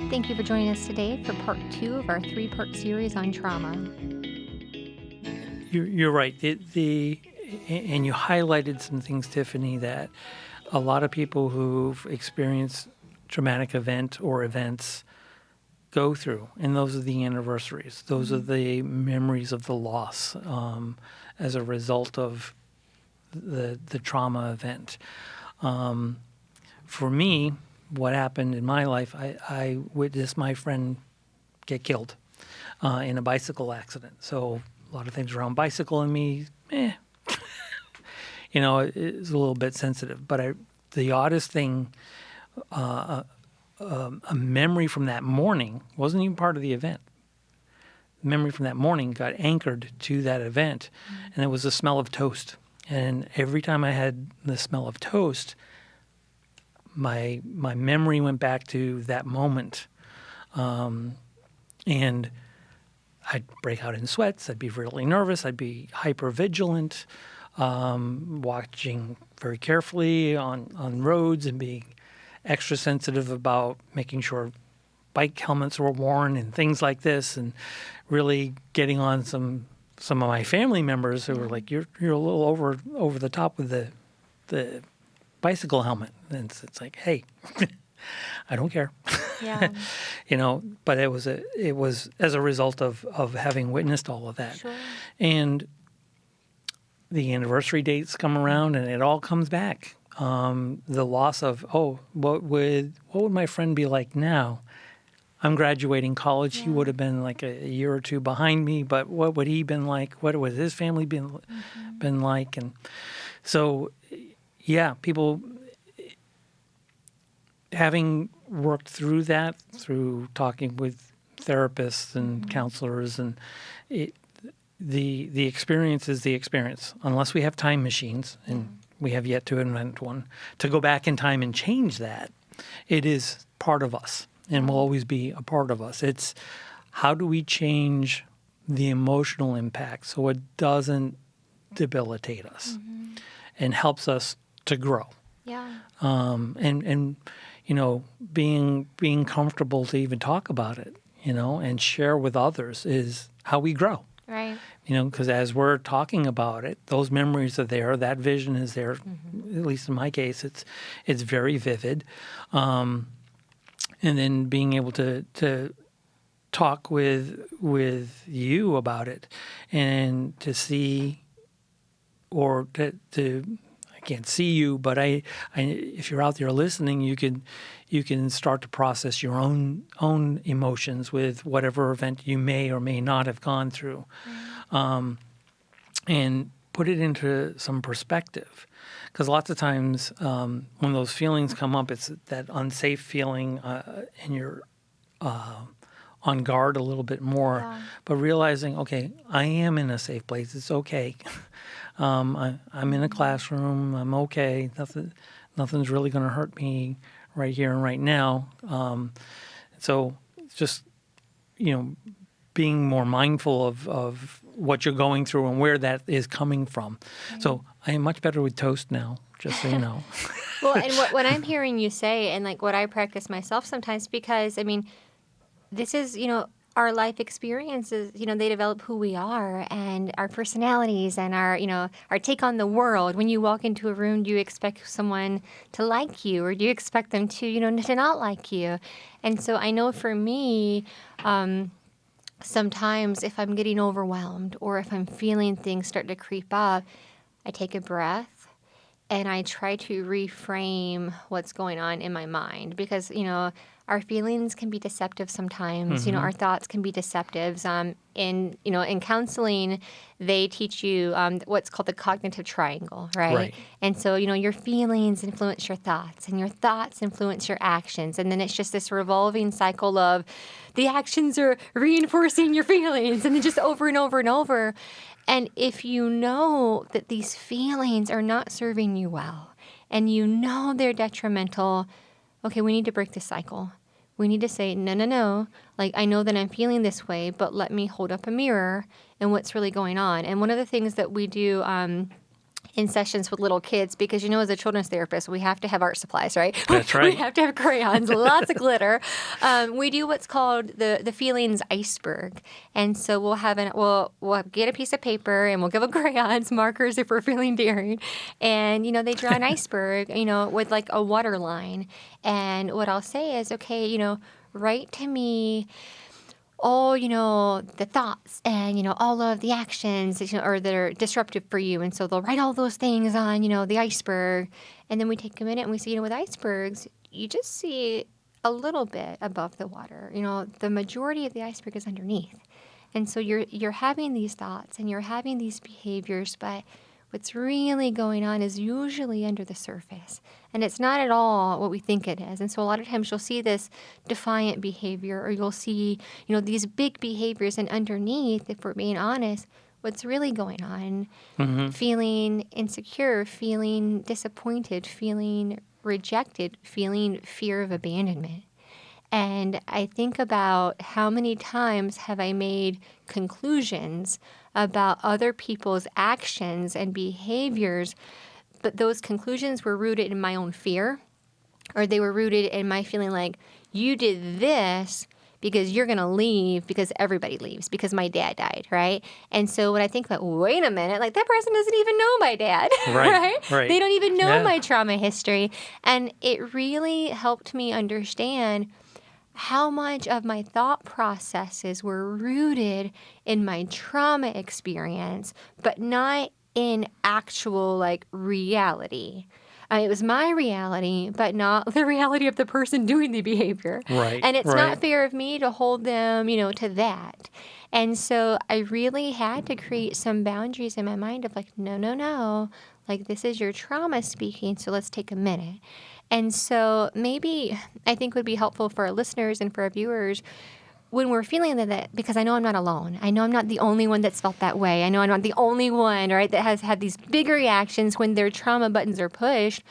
Thank you for joining us today for part 2 of our 3-part series on trauma. You're right. And you highlighted some things, Tiffany, that a lot of people who've experienced traumatic event or events go through, and those are the anniversaries. Those are the memories of the loss as a result of the trauma event. For me, what happened in my life, I witnessed my friend get killed in a bicycle accident. So a lot of things around bicycle and me, it's a little bit sensitive. But the oddest thing, a memory from that morning wasn't even part of the event. The memory from that morning got anchored to that event, and it was the smell of toast. And every time I had the smell of toast, my memory went back to that moment. And I'd break out in sweats. I'd be really nervous. I'd be hyper vigilant, watching very carefully on roads and being extra sensitive about making sure bike helmets were worn and things like this, and really getting on some of my family members who were like, "You're a little over the top with the bicycle helmet." And it's like, hey, I don't care. Yeah. But it was as a result of having witnessed all of that. Sure. And the anniversary dates come around and it all comes back. The loss of, what would my friend be like now? I'm graduating college. He would have been like a year or two behind me, but what would he been like? What would his family been like? And so, people having worked through that, through talking with therapists and counselors, and the experience is the experience. Unless we have time machines, and we have yet to invent one, to go back in time and change that, it is part of us and will always be a part of us. It's how do we change the emotional impact so it doesn't debilitate us and helps us to grow. Yeah. And being comfortable to even talk about it, and share with others is how we grow. Right. Because as we're talking about it, those memories are there, that vision is there. At least in my case, it's very vivid. And then being able to talk with you about it and to see, or to I can't see you, but I if you're out there listening, you can start to process your own emotions with whatever event you may or may not have gone through, and put it into some perspective. Because lots of times when those feelings come up, it's that unsafe feeling, and you're on guard a little bit more. Yeah. But realizing, okay, I am in a safe place. It's okay. I'm in a classroom. I'm okay. Nothing's really going to hurt me right here and right now. So just, being more mindful of what you're going through and where that is coming from. Right. So I am much better with toast now, just so you know. Well, and what I'm hearing you say, and like what I practice myself sometimes, because, this is, our life experiences, they develop who we are and our personalities and our take on the world. When you walk into a room, do you expect someone to like you, or do you expect them to, to not like you? And so I know for me, sometimes if I'm getting overwhelmed or if I'm feeling things start to creep up, I take a breath and I try to reframe what's going on in my mind, because, our feelings can be deceptive sometimes. Our thoughts can be deceptive. In counseling, they teach you what's called the cognitive triangle, right? And so, your feelings influence your thoughts, and your thoughts influence your actions. And then it's just this revolving cycle of the actions are reinforcing your feelings, and then just over and over and over. And if you know that these feelings are not serving you well, and they're detrimental, okay, we need to break this cycle. We need to say, no. Like, I know that I'm feeling this way, but let me hold up a mirror and what's really going on. And one of the things that we do in sessions with little kids because, as a children's therapist, we have to have art supplies, right? That's right. We have to have crayons, lots of glitter. We do what's called the feelings iceberg. And so we'll get a piece of paper and we'll give them crayons, markers if we're feeling daring. And, they draw an iceberg, with like a water line. And what I'll say is, okay, write to me all, the thoughts and, all of the actions, or that are disruptive for you. And so they'll write all those things on, the iceberg. And then we take a minute and we see, with icebergs, you just see a little bit above the water. The majority of the iceberg is underneath. And so you're having these thoughts and you're having these behaviors, but what's really going on is usually under the surface. And it's not at all what we think it is. And so a lot of times you'll see this defiant behavior, or you'll see, these big behaviors, and underneath, if we're being honest, what's really going on, feeling insecure, feeling disappointed, feeling rejected, feeling fear of abandonment. And I think about how many times have I made conclusions about other people's actions and behaviors, but those conclusions were rooted in my own fear, or they were rooted in my feeling like, you did this because you're going to leave because everybody leaves, because my dad died, right? And so when I think about, wait a minute, like that person doesn't even know my dad, right? They don't even know my trauma history. And it really helped me understand how much of my thought processes were rooted in my trauma experience, but not in actual reality. It was my reality, but not the reality of the person doing the behavior. Right. And it's not fair of me to hold them, to that. And so I really had to create some boundaries in my mind of no. This is your trauma speaking, so let's take a minute. And so maybe I think would be helpful for our listeners and for our viewers when we're feeling that, because I know I'm not alone. I know I'm not the only one that's felt that way. I know I'm not the only one, right, that has had these big reactions when their trauma buttons are pushed.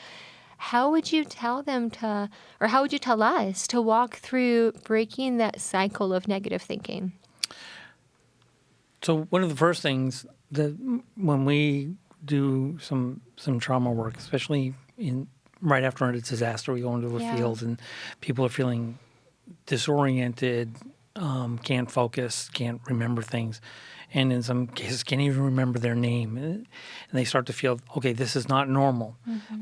How would you tell them or how would you tell us to walk through breaking that cycle of negative thinking? So one of the first things that when we do some trauma work, especially right after a disaster, we go into a field and people are feeling disoriented, can't focus, can't remember things, and in some cases can't even remember their name, and they start to feel, okay, this is not normal.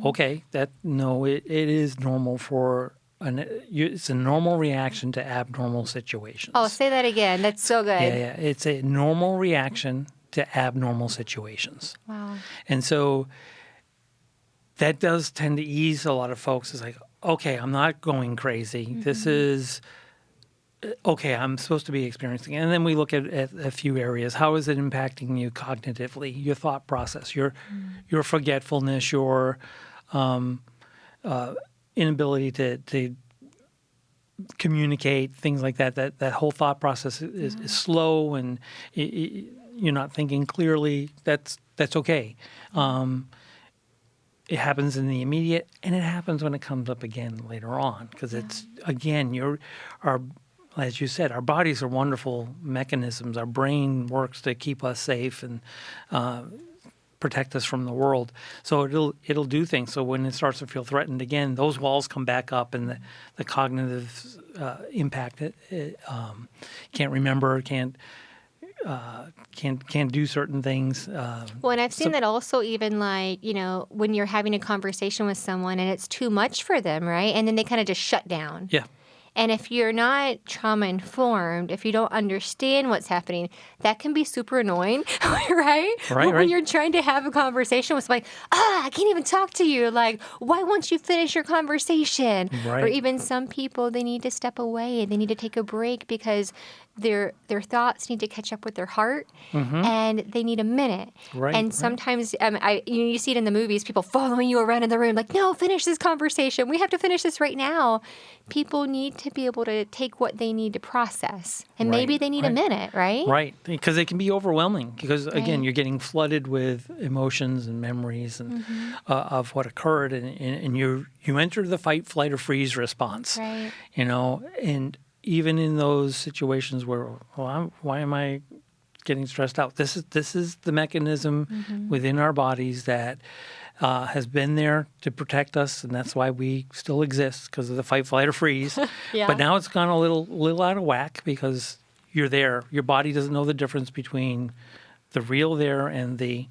Okay, it is normal for it's a normal reaction to abnormal situations. Oh, say that again. That's so good. Yeah, it's a normal reaction to abnormal situations. Wow. And so that does tend to ease a lot of folks. It's like, okay, I'm not going crazy. This is, okay, I'm supposed to be experiencing it. And then we look at a few areas. How is it impacting you cognitively, your thought process, your forgetfulness, your inability to communicate, things like that. That whole thought process is slow, and you're not thinking clearly. That's okay. It happens in the immediate, and it happens when it comes up again later on, because it's, again, as you said, our bodies are wonderful mechanisms. Our brain works to keep us safe and protect us from the world. So it'll do things. So when it starts to feel threatened again, those walls come back up, and the cognitive impact, can't remember, can't do certain things. Well, and I've seen that also even when you're having a conversation with someone and it's too much for them, right? And then they kind of just shut down. Yeah. And if you're not trauma-informed, if you don't understand what's happening, that can be super annoying, right? When you're trying to have a conversation with somebody, I can't even talk to you. Like, why won't you finish your conversation? Right. Or even some people, they need to step away. They need to take a break because their thoughts need to catch up with their heart, and they need a minute. Right. And sometimes you see it in the movies, people following you around in the room like, no, finish this conversation. We have to finish this right now. People need to be able to take what they need to process. And maybe they need a minute, right? Right. Because it can be overwhelming because, again, you're getting flooded with emotions and memories and of what occurred. And you enter the fight, flight, or freeze response. Right. And even in those situations where, why am I getting stressed out. This is the mechanism within our bodies that has been there to protect us, and that's why we still exist, because of the fight, flight, or freeze. Yeah. But now it's gone a little out of whack because you're there. Your body doesn't know the difference between the real there and the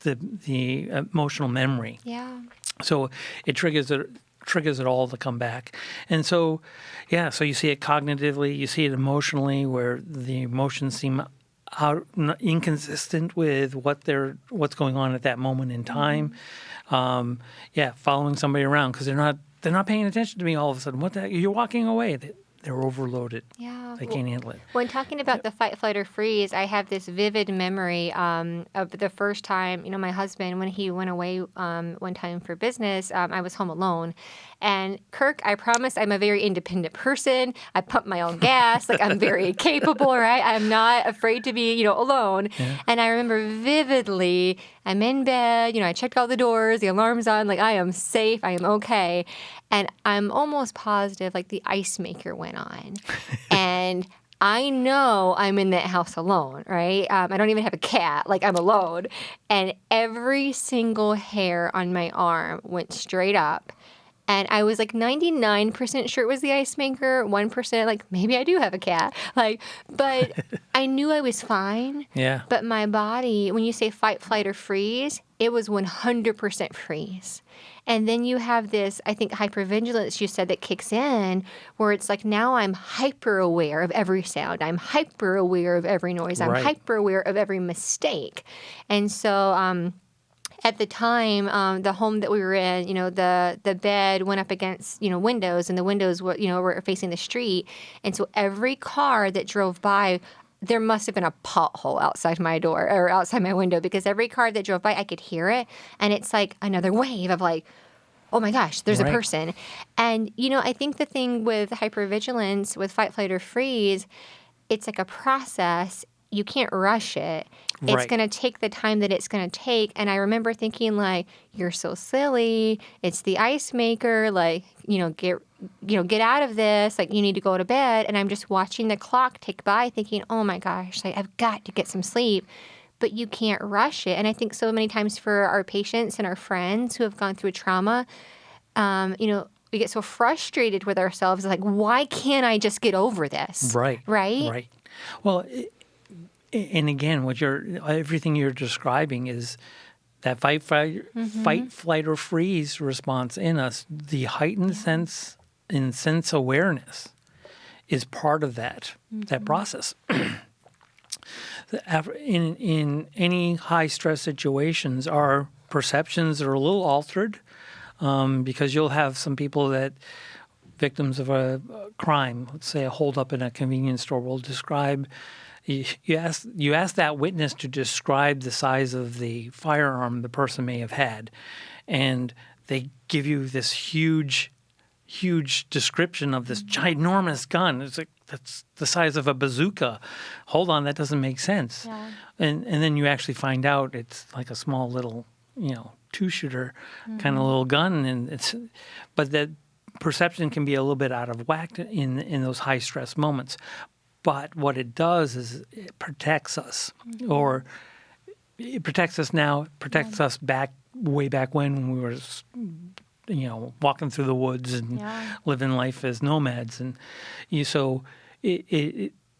emotional memory. Yeah. So it triggers it all to come back. And so, so you see it cognitively, you see it emotionally, where the emotions seem inconsistent with what's going on at that moment in time. Following somebody around because they're not paying attention to me all of a sudden. What the heck? You're walking away. They're overloaded. Yeah. They can't handle it. When talking about the fight, flight, or freeze, I have this vivid memory of the first time, my husband, when he went away one time for business, I was home alone. And Kirk, I promise I'm a very independent person. I pump my own gas. Like, I'm very capable, right? I'm not afraid to be, alone. Yeah. And I remember vividly, I'm in bed, I checked all the doors, the alarm's on, like, I am safe, I am okay. And I'm almost positive, like, the ice maker went on. And I know I'm in that house alone, right? I don't even have a cat. Like, I'm alone. And every single hair on my arm went straight up. And I was like 99% sure it was the ice maker, 1% like maybe I do have a cat. But I knew I was fine. Yeah. But my body, when you say fight, flight, or freeze, it was 100% freeze. And then you have this, I think, hypervigilance you said that kicks in, where it's like now I'm hyper aware of every sound. I'm hyper aware of every noise. I'm hyper aware of every mistake. And so at the time, the home that we were in, the bed went up against, windows, and the windows were facing the street. And so every car that drove by, there must have been a pothole outside my door or outside my window, because every car that drove by, I could hear it. And it's like another wave of like, oh my gosh, there's a person. And, I think the thing with hypervigilance, with fight, flight, or freeze, it's like a process. You can't rush it. It's going to take the time that it's going to take. And I remember thinking, like, you're so silly. It's the ice maker. Like, get out of this. Like, you need to go to bed. And I'm just watching the clock tick by thinking, oh my gosh, like, I've got to get some sleep. But you can't rush it. And I think so many times for our patients and our friends who have gone through trauma, we get so frustrated with ourselves. Like, why can't I just get over this? Right. Well, and again, everything you're describing is that fight, flight, or freeze response in us. The heightened sense awareness is part of that process. In any high stress situations, our perceptions are a little altered because you'll have some people that victims of a crime, let's say a holdup in a convenience store, will describe. You ask that witness to describe the size of the firearm the person may have had, and they give you this huge description of this ginormous gun. It's like, that's the size of a bazooka. Hold on, that doesn't make sense. Yeah. And then you actually find out it's like a small little, 2-shooter kind of little gun, but that perception can be a little bit out of whack in those high stress moments. But what it does is it protects us, or it protects us now, protects us way back when we were, walking through the woods and living life as nomads. And so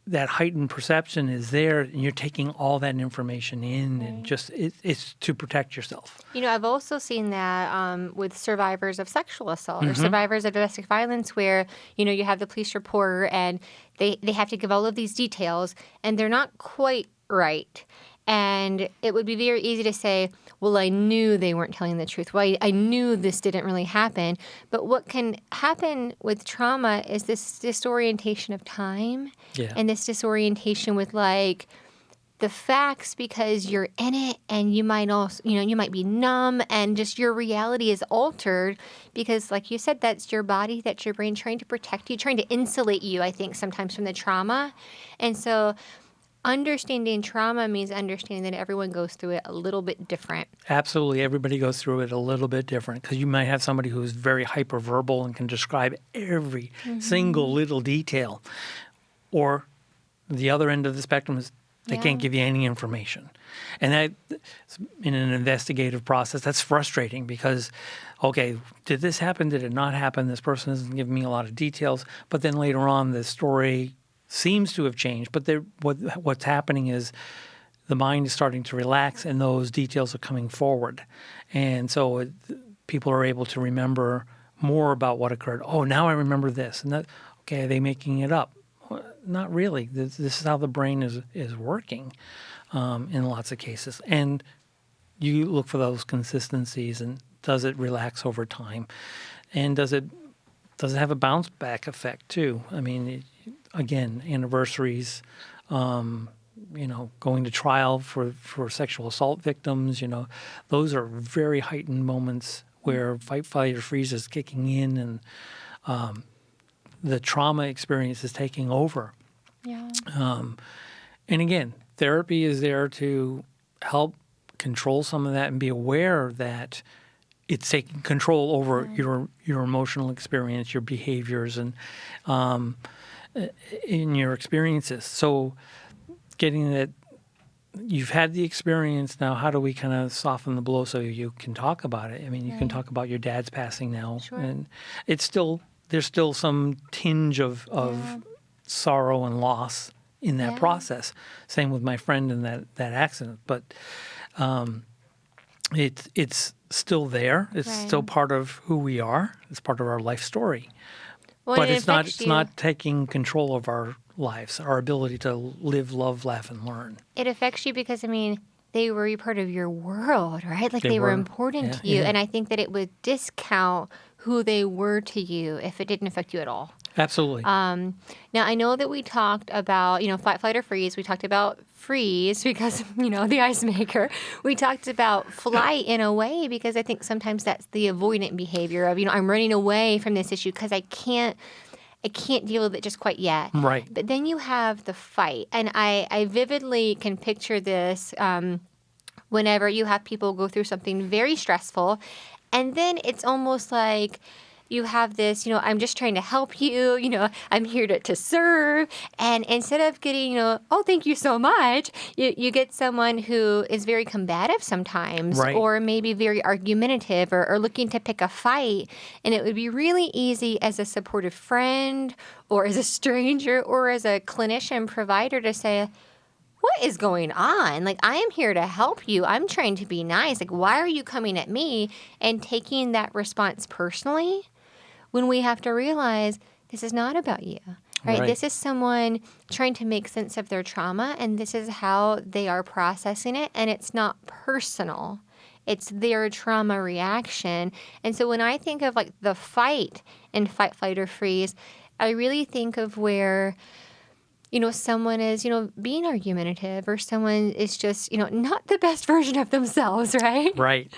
that heightened perception is there, and you're taking all that information in, and just it's to protect yourself. I've also seen that with survivors of sexual assault or survivors of domestic violence, where you have the police report and they have to give all of these details, and they're not quite right. And it would be very easy to say, well, I knew they weren't telling the truth. Well, I knew this didn't really happen. But what can happen with trauma is this disorientation of time and this disorientation with, like, the facts, because you're in it, and you might also, you might be numb, and just your reality is altered because, like you said, that's your body, that's your brain trying to protect you, trying to insulate you, I think, sometimes from the trauma. And so understanding trauma means understanding that everyone goes through it a little bit different. Absolutely. Everybody goes through it a little bit different, because you might have somebody who's very hyperverbal and can describe every single little detail. Or the other end of the spectrum is They Yeah. can't give you any information. And that, in an investigative process, that's frustrating because, okay, did this happen? Did it not happen? This person isn't giving me a lot of details. But then later on, the story seems to have changed. But what's happening is the mind is starting to relax and those details are coming forward. And so people are able to remember more about what occurred. Oh, now I remember this. And that, okay, are they making it up? Well, not really. This is how the brain is working in lots of cases. And you look for those consistencies, and does it relax over time? And does it have a bounce back effect too? I mean, again, anniversaries, going to trial for sexual assault victims, those are very heightened moments where fight, flight, or freeze is kicking in, and the trauma experience is taking over. Yeah. And again, therapy is there to help control some of that and be aware that it's taking control over your emotional experience, your behaviors, and in your experiences. So getting that you've had the experience now, how do we kind of soften the blow so you can talk about it? I mean, you can talk about your dad's passing now, and there's still some tinge of sorrow and loss in that process. Same with my friend in that accident, but it's still there. It's still part of who we are. It's part of our life story. Well, But it's not taking control of our lives, our ability to live, love, laugh, and learn. It affects you because, I mean, they were a part of your world, right? Like they were important to you. Yeah. And I think that it would discount who they were to you if it didn't affect you at all. Absolutely. Now, I know that we talked about, fight, flight, or freeze. We talked about freeze because, the ice maker. We talked about flight in a way because I think sometimes that's the avoidant behavior of, I'm running away from this issue because I can't deal with it just quite yet. Right. But then you have the fight. And I vividly can picture this whenever you have people go through something very stressful. And then it's almost like you have this, I'm just trying to help you, I'm here to serve. And instead of getting, oh, thank you so much, you get someone who is very combative sometimes, or maybe very argumentative or looking to pick a fight. And it would be really easy as a supportive friend or as a stranger or as a clinician provider to say, what is going on? Like, I am here to help you. I'm trying to be nice. Like, why are you coming at me? And taking that response personally, when we have to realize this is not about you, right? This is someone trying to make sense of their trauma, and this is how they are processing it, and it's not personal. It's their trauma reaction. And so when I think of like the fight in fight, flight, or freeze, I really think of where someone is, being argumentative, or someone is just, not the best version of themselves, right? Right.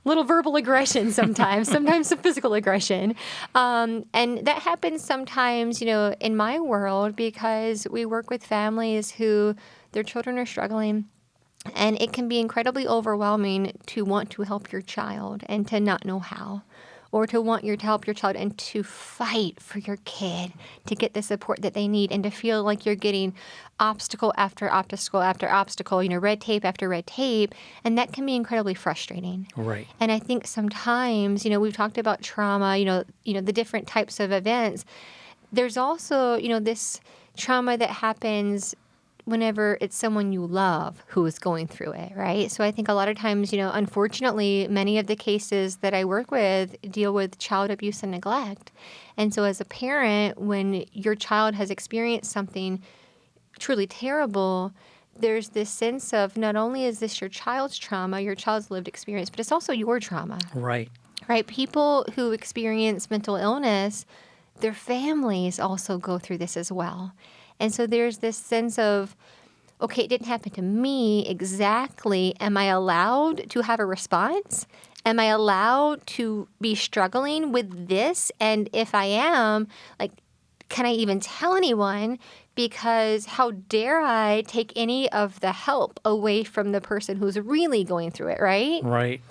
Little verbal aggression sometimes, sometimes some physical aggression. And that happens sometimes, in my world because we work with families who their children are struggling. And it can be incredibly overwhelming to want to help your child and to not know how. Or to want to help your child and to fight for your kid to get the support that they need, and to feel like you're getting obstacle after obstacle after obstacle, red tape after red tape, and that can be incredibly frustrating. Right. And I think sometimes, we've talked about trauma, the different types of events. There's also, this trauma that happens whenever it's someone you love who is going through it, right? So I think a lot of times, unfortunately, many of the cases that I work with deal with child abuse and neglect. And so as a parent, when your child has experienced something truly terrible, there's this sense of not only is this your child's trauma, your child's lived experience, but it's also your trauma. Right. Right? People who experience mental illness, their families also go through this as well. And so there's this sense of, okay, it didn't happen to me exactly. Am I allowed to have a response? Am I allowed to be struggling with this? And if I am, like, can I even tell anyone? Because how dare I take any of the help away from the person who's really going through it, right? Right.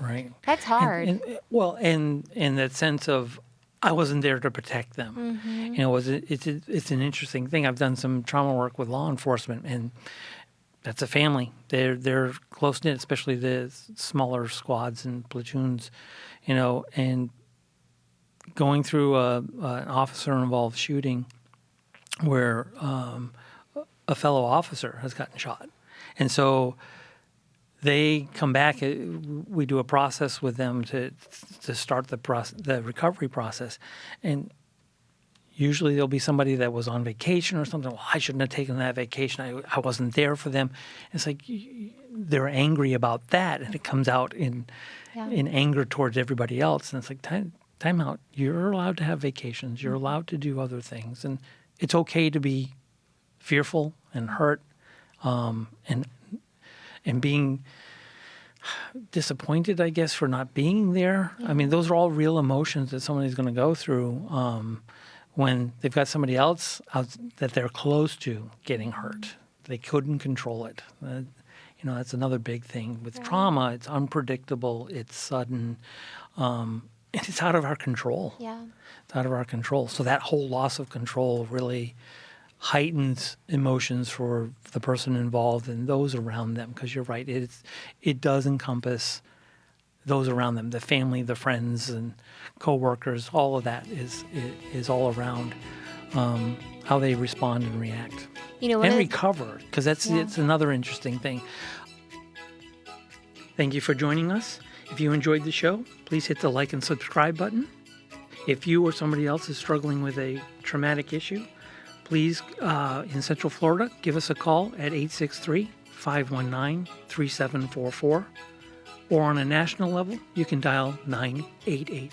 That's hard. And that sense of, I wasn't there to protect them. Mm-hmm. It's an interesting thing. I've done some trauma work with law enforcement, and that's a family. They're close knit, especially the smaller squads and platoons, and going through an officer involved shooting where a fellow officer has gotten shot, and so they come back. We do a process with them to start the recovery process, and usually there'll be somebody that was on vacation or something. Well, I shouldn't have taken that vacation. I wasn't there for them. It's like they're angry about that, and it comes out in anger towards everybody else. And it's like, time out. You're allowed to have vacations. You're allowed to do other things, and it's okay to be fearful and hurt, and being disappointed, I guess, for not being there. I mean, those are all real emotions that somebody's going to go through when they've got somebody else out that they're close to getting hurt. They couldn't control it. That's another big thing. With trauma, it's unpredictable, it's sudden, and it's out of our control. Yeah. It's out of our control. So that whole loss of control really heightens emotions for the person involved and those around them, because you're right, it does encompass those around them, the family, the friends and coworkers. All of that is all around how they respond and react and recover, because it's another interesting thing. Thank you for joining us. If you enjoyed the show, please hit the like and subscribe button. If you or somebody else is struggling with a traumatic issue, please, in Central Florida, give us a call at 863-519-3744. Or on a national level, you can dial 988.